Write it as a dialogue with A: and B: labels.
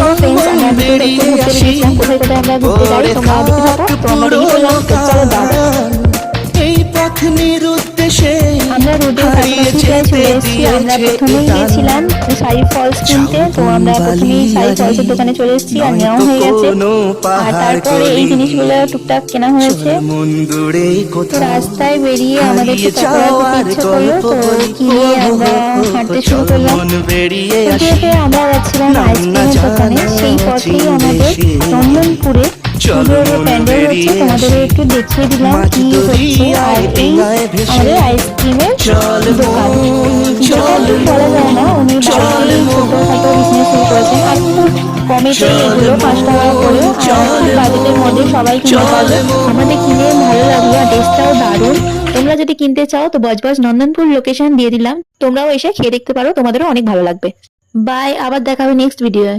A: Hello friends, আমরা দুপুরে একটু ঘুরতে বেরিয়েছিলাম। কোথায় কোথায় আমরা ঘুরতে যাই তোমরা দেখতে থাকো। তো আমরা বেরিয়ে পড়লাম চলো দাদা।
B: এই পথ নিরুদ্দেশে
A: আমরা রোডের কাছাকাছি প্রায় চলে এসেছি। আমরা প্রথমেই গিয়েছিলাম শাড়ি ফলস কিনতে। তো আমরা প্রথমেই শাড়ি ফলসের দোকানে চলে এসেছি আর নেওয়া হয়ে গেছে। আর তারপরে এই জিনিসগুলো টুকটাক কেনা হয়েছে। তো রাস্তায় বেরিয়ে আমাদের একটু পকোড়া খেতে ইচ্ছে করলো, তো কিনে আমরা হাঁটতে শুরু করলাম। হেঁটে হেঁটে আমরা যাচ্ছিলাম আইসক্রিমের দোকানে। সেই পথেই আমাদের চন্দনপুরে পুজোর প্যান্ডেল হচ্ছে, তোমাদের একটু দেখিয়ে দিলাম কি হচ্ছে। আর এই আমাদের আইসক্রিমের দোকান, যেটা বলা যায় না, উনি বাড়িতেই ছোটখাটো বিজনেস শুরু করেছেন। আর খুব কমেতে এগুলো 5 টাকা করে, আর খুব বাজেটের মধ্যে সবাই কিনতে পারবে। আমাদের কিনে ভালো লাগলো আর টেস্টটাও দারুণ। তোমরা যদি কিনতে চাও তো বজবজ নন্দনপুর লোকেশন দিয়ে দিলাম, তোমরাও এসে খেয়ে দেখতে পারো, তোমাদেরও অনেক ভালো লাগবে। বাই, আবার দেখা হবে নেক্সট ভিডিওয়ে।